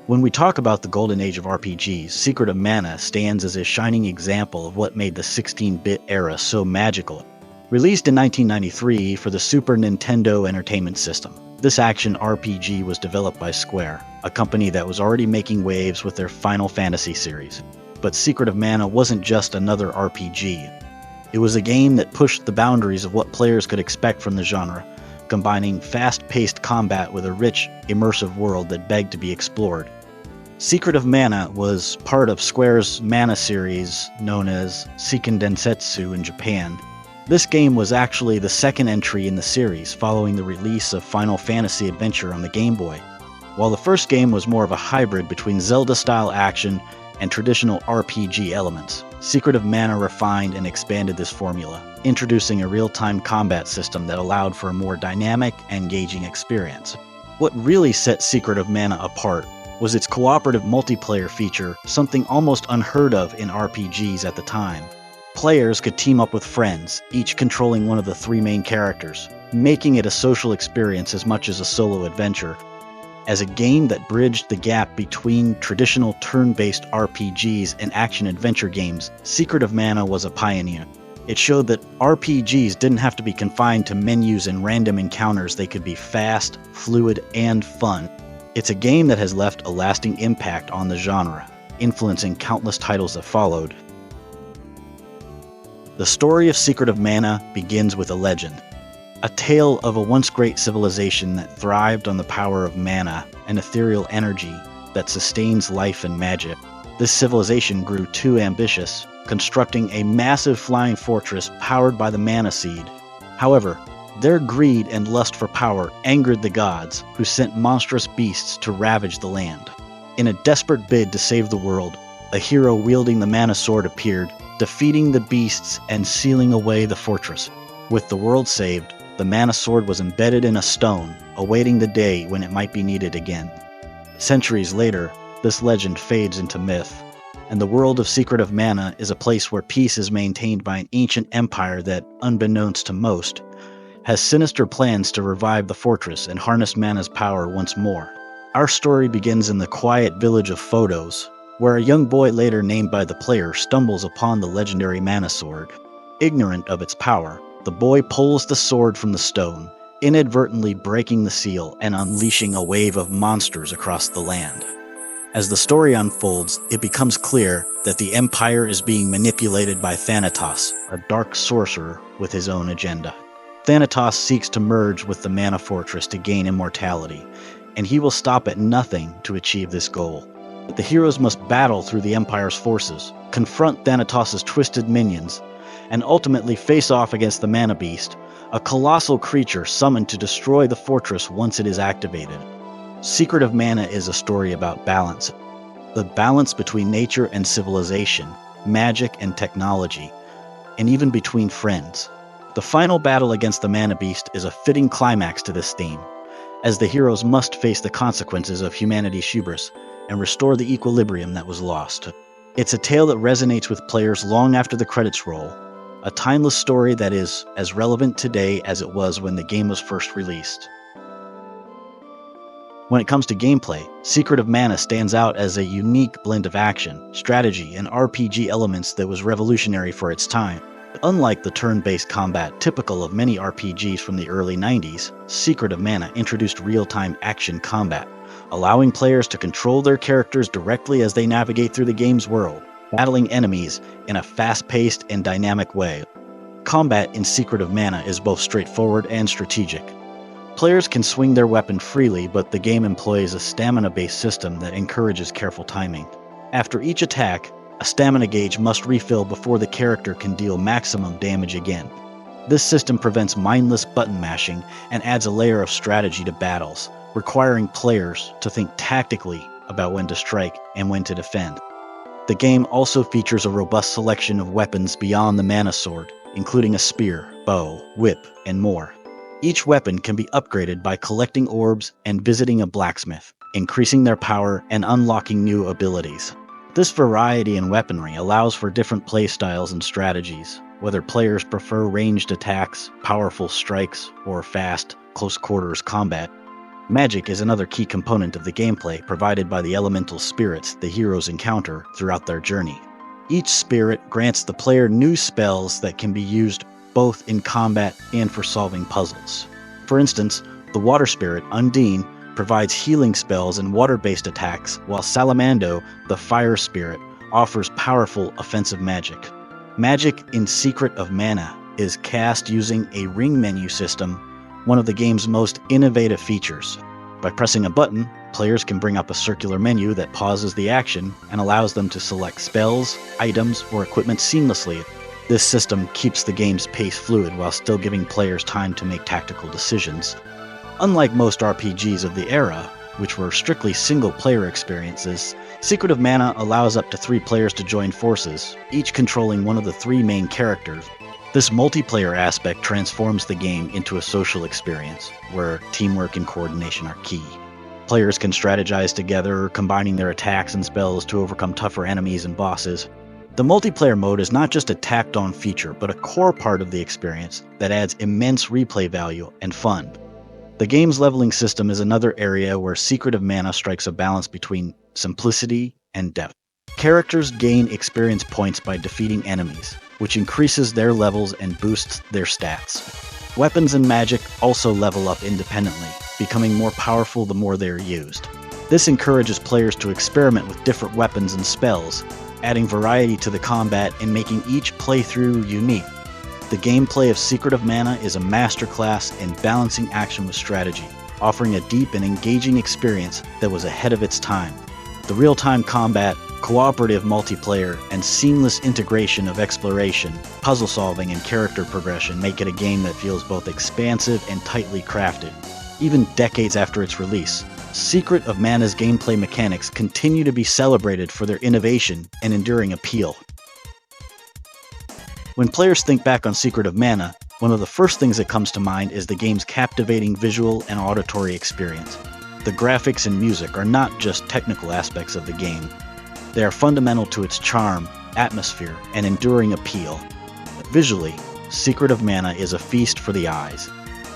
When we talk about the golden age of RPGs, Secret of Mana stands as a shining example of what made the 16-bit era so magical. Released in 1993 for the Super Nintendo Entertainment System, this action RPG was developed by Square, a company that was already making waves with their Final Fantasy series. But Secret of Mana wasn't just another RPG. It was a game that pushed the boundaries of what players could expect from the genre, combining fast-paced combat with a rich, immersive world that begged to be explored. Secret of Mana was part of Square's Mana series known as Seiken Densetsu in Japan. This game was actually the second entry in the series following the release of Final Fantasy Adventure on the Game Boy. While the first game was more of a hybrid between Zelda-style action and traditional RPG elements, Secret of Mana refined and expanded this formula, introducing a real-time combat system that allowed for a more dynamic and engaging experience. What really set Secret of Mana apart was its cooperative multiplayer feature, something almost unheard of in RPGs at the time. Players could team up with friends, each controlling one of the three main characters, making it a social experience as much as a solo adventure. As a game that bridged the gap between traditional turn-based RPGs and action-adventure games, Secret of Mana was a pioneer. It showed that RPGs didn't have to be confined to menus and random encounters. They could be fast, fluid, and fun. It's a game that has left a lasting impact on the genre, influencing countless titles that followed. The story of Secret of Mana begins with a legend, a tale of a once great civilization that thrived on the power of mana, an ethereal energy that sustains life and magic. This civilization grew too ambitious, constructing a massive flying fortress powered by the mana seed. However, their greed and lust for power angered the gods, who sent monstrous beasts to ravage the land. In a desperate bid to save the world, a hero wielding the mana sword appeared, defeating the beasts and sealing away the fortress. With the world saved, the mana sword was embedded in a stone, awaiting the day when it might be needed again. Centuries later, this legend fades into myth, and the world of Secret of Mana is a place where peace is maintained by an ancient empire that, unbeknownst to most, has sinister plans to revive the fortress and harness Mana's power once more. Our story begins in the quiet village of Photos, where a young boy later named by the player stumbles upon the legendary mana sword. Ignorant of its power, the boy pulls the sword from the stone, inadvertently breaking the seal and unleashing a wave of monsters across the land. As the story unfolds, it becomes clear that the Empire is being manipulated by Thanatos, a dark sorcerer with his own agenda. Thanatos seeks to merge with the Mana Fortress to gain immortality, and he will stop at nothing to achieve this goal. But the heroes must battle through the Empire's forces, confront Thanatos' twisted minions, and ultimately face off against the Mana Beast, a colossal creature summoned to destroy the fortress once it is activated. Secret of Mana is a story about balance. The balance between nature and civilization, magic and technology, and even between friends. The final battle against the Mana Beast is a fitting climax to this theme, as the heroes must face the consequences of humanity's hubris and restore the equilibrium that was lost. It's a tale that resonates with players long after the credits roll, a timeless story that is as relevant today as it was when the game was first released. When it comes to gameplay, Secret of Mana stands out as a unique blend of action, strategy, and RPG elements that was revolutionary for its time. Unlike the turn-based combat typical of many RPGs from the early 90s, Secret of Mana introduced real-time action combat, allowing players to control their characters directly as they navigate through the game's world, battling enemies in a fast-paced and dynamic way. Combat in Secret of Mana is both straightforward and strategic. Players can swing their weapon freely, but the game employs a stamina-based system that encourages careful timing. After each attack, a stamina gauge must refill before the character can deal maximum damage again. This system prevents mindless button mashing and adds a layer of strategy to battles, requiring players to think tactically about when to strike and when to defend. The game also features a robust selection of weapons beyond the mana sword, including a spear, bow, whip, and more. Each weapon can be upgraded by collecting orbs and visiting a blacksmith, increasing their power and unlocking new abilities. This variety in weaponry allows for different playstyles and strategies, whether players prefer ranged attacks, powerful strikes, or fast, close-quarters combat. Magic is another key component of the gameplay provided by the elemental spirits the heroes encounter throughout their journey. Each spirit grants the player new spells that can be used both in combat and for solving puzzles. For instance, the water spirit, Undine, provides healing spells and water-based attacks, while Salamando, the fire spirit, offers powerful offensive magic. Magic in Secret of Mana is cast using a ring menu system, one of the game's most innovative features. By pressing a button, players can bring up a circular menu that pauses the action and allows them to select spells, items, or equipment seamlessly. This system keeps the game's pace fluid while still giving players time to make tactical decisions. Unlike most RPGs of the era, which were strictly single-player experiences, Secret of Mana allows up to 3 players to join forces, each controlling one of the 3 main characters. This multiplayer aspect transforms the game into a social experience, where teamwork and coordination are key. Players can strategize together, combining their attacks and spells to overcome tougher enemies and bosses. The multiplayer mode is not just a tacked-on feature, but a core part of the experience that adds immense replay value and fun. The game's leveling system is another area where Secret of Mana strikes a balance between simplicity and depth. Characters gain experience points by defeating enemies, which increases their levels and boosts their stats. Weapons and magic also level up independently, becoming more powerful the more they are used. This encourages players to experiment with different weapons and spells, adding variety to the combat and making each playthrough unique. The gameplay of Secret of Mana is a masterclass in balancing action with strategy, offering a deep and engaging experience that was ahead of its time. The real-time combat, cooperative multiplayer, and seamless integration of exploration, puzzle solving, and character progression make it a game that feels both expansive and tightly crafted. Even decades after its release, Secret of Mana's gameplay mechanics continue to be celebrated for their innovation and enduring appeal. When players think back on Secret of Mana, one of the first things that comes to mind is the game's captivating visual and auditory experience. The graphics and music are not just technical aspects of the game. They are fundamental to its charm, atmosphere, and enduring appeal. Visually, Secret of Mana is a feast for the eyes,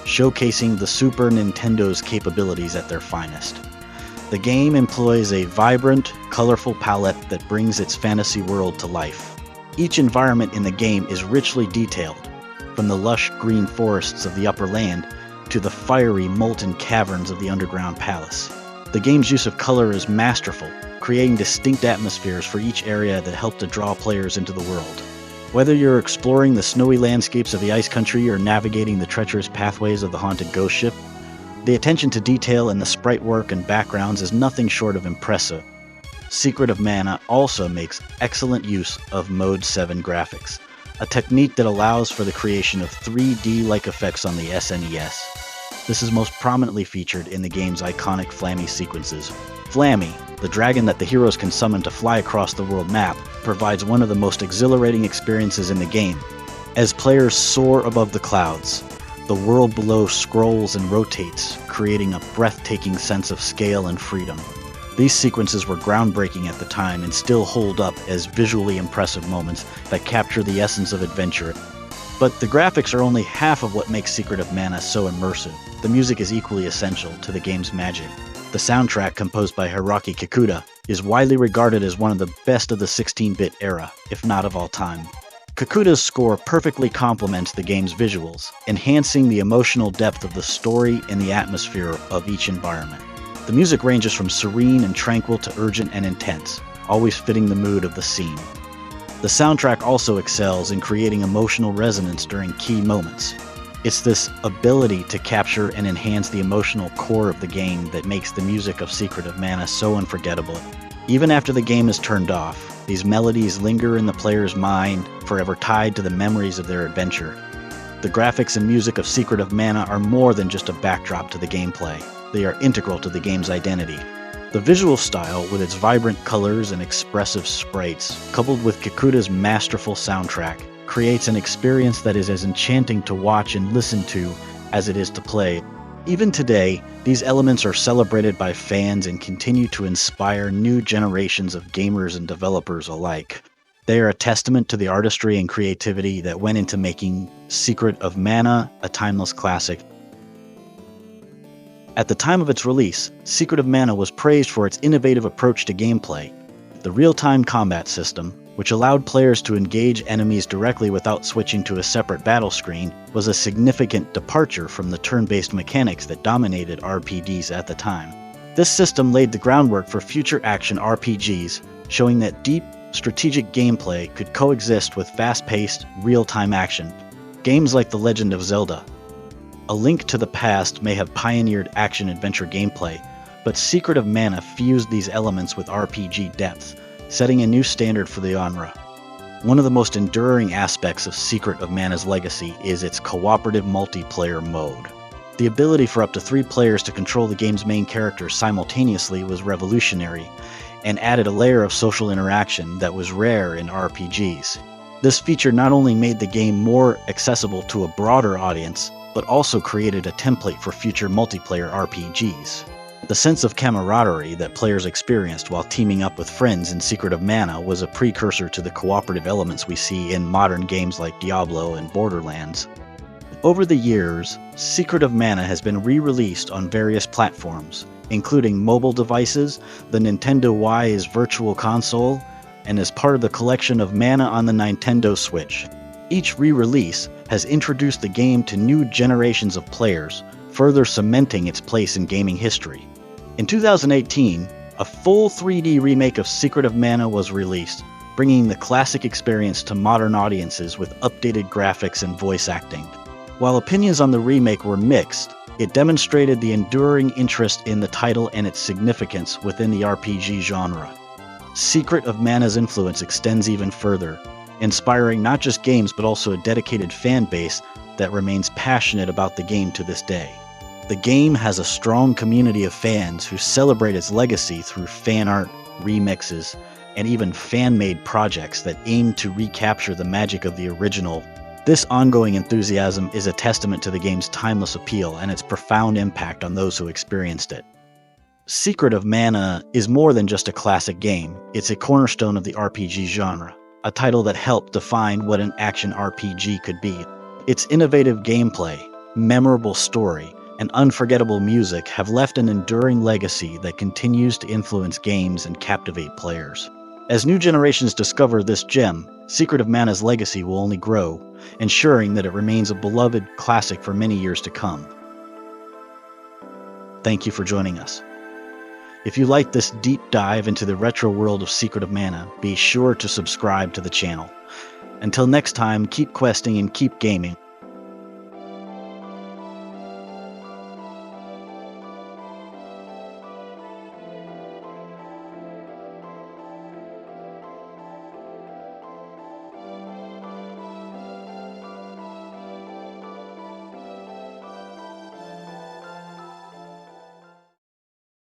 showcasing the Super Nintendo's capabilities at their finest. The game employs a vibrant, colorful palette that brings its fantasy world to life. Each environment in the game is richly detailed, from the lush green forests of the upper land to the fiery, molten caverns of the underground palace. The game's use of color is masterful, creating distinct atmospheres for each area that help to draw players into the world. Whether you're exploring the snowy landscapes of the Ice Country or navigating the treacherous pathways of the haunted ghost ship, the attention to detail in the sprite work and backgrounds is nothing short of impressive. Secret of Mana also makes excellent use of Mode 7 graphics, a technique that allows for the creation of 3D-like effects on the SNES. This is most prominently featured in the game's iconic Flammy sequences. Flammy, the dragon that the heroes can summon to fly across the world map, provides one of the most exhilarating experiences in the game. As players soar above the clouds, the world below scrolls and rotates, creating a breathtaking sense of scale and freedom. These sequences were groundbreaking at the time and still hold up as visually impressive moments that capture the essence of adventure. But the graphics are only half of what makes Secret of Mana so immersive. The music is equally essential to the game's magic. The soundtrack, composed by Hiroki Kikuta, is widely regarded as one of the best of the 16-bit era, if not of all time. Kikuta's score perfectly complements the game's visuals, enhancing the emotional depth of the story and the atmosphere of each environment. The music ranges from serene and tranquil to urgent and intense, always fitting the mood of the scene. The soundtrack also excels in creating emotional resonance during key moments. It's this ability to capture and enhance the emotional core of the game that makes the music of Secret of Mana so unforgettable. Even after the game is turned off, these melodies linger in the player's mind, forever tied to the memories of their adventure. The graphics and music of Secret of Mana are more than just a backdrop to the gameplay. They are integral to the game's identity. The visual style, with its vibrant colors and expressive sprites, coupled with Kikuta's masterful soundtrack, creates an experience that is as enchanting to watch and listen to as it is to play. Even today, these elements are celebrated by fans and continue to inspire new generations of gamers and developers alike. They are a testament to the artistry and creativity that went into making Secret of Mana a timeless classic. At the time of its release, Secret of Mana was praised for its innovative approach to gameplay. The real-time combat system, which allowed players to engage enemies directly without switching to a separate battle screen, was a significant departure from the turn-based mechanics that dominated RPGs at the time. This system laid the groundwork for future action RPGs, showing that deep, strategic gameplay could coexist with fast-paced, real-time action. Games like The Legend of Zelda: A Link to the Past may have pioneered action-adventure gameplay, but Secret of Mana fused these elements with RPG depth, setting a new standard for the genre. One of the most enduring aspects of Secret of Mana's legacy is its cooperative multiplayer mode. The ability for up to 3 players to control the game's main characters simultaneously was revolutionary, and added a layer of social interaction that was rare in RPGs. This feature not only made the game more accessible to a broader audience, but also created a template for future multiplayer RPGs. The sense of camaraderie that players experienced while teaming up with friends in Secret of Mana was a precursor to the cooperative elements we see in modern games like Diablo and Borderlands. Over the years, Secret of Mana has been re-released on various platforms, including mobile devices, the Nintendo Wii's Virtual Console, and as part of the collection of Mana on the Nintendo Switch. Each re-release has introduced the game to new generations of players, further cementing its place in gaming history. In 2018, a full 3D remake of Secret of Mana was released, bringing the classic experience to modern audiences with updated graphics and voice acting. While opinions on the remake were mixed, it demonstrated the enduring interest in the title and its significance within the RPG genre. Secret of Mana's influence extends even further, inspiring not just games but also a dedicated fan base that remains passionate about the game to this day. The game has a strong community of fans who celebrate its legacy through fan art, remixes, and even fan-made projects that aim to recapture the magic of the original. This ongoing enthusiasm is a testament to the game's timeless appeal and its profound impact on those who experienced it. Secret of Mana is more than just a classic game. It's a cornerstone of the RPG genre, a title that helped define what an action RPG could be. Its innovative gameplay, memorable story, and unforgettable music have left an enduring legacy that continues to influence games and captivate players. As new generations discover this gem, Secret of Mana's legacy will only grow, ensuring that it remains a beloved classic for many years to come. Thank you for joining us. If you like this deep dive into the retro world of Secret of Mana, be sure to subscribe to the channel. Until next time, keep questing and keep gaming.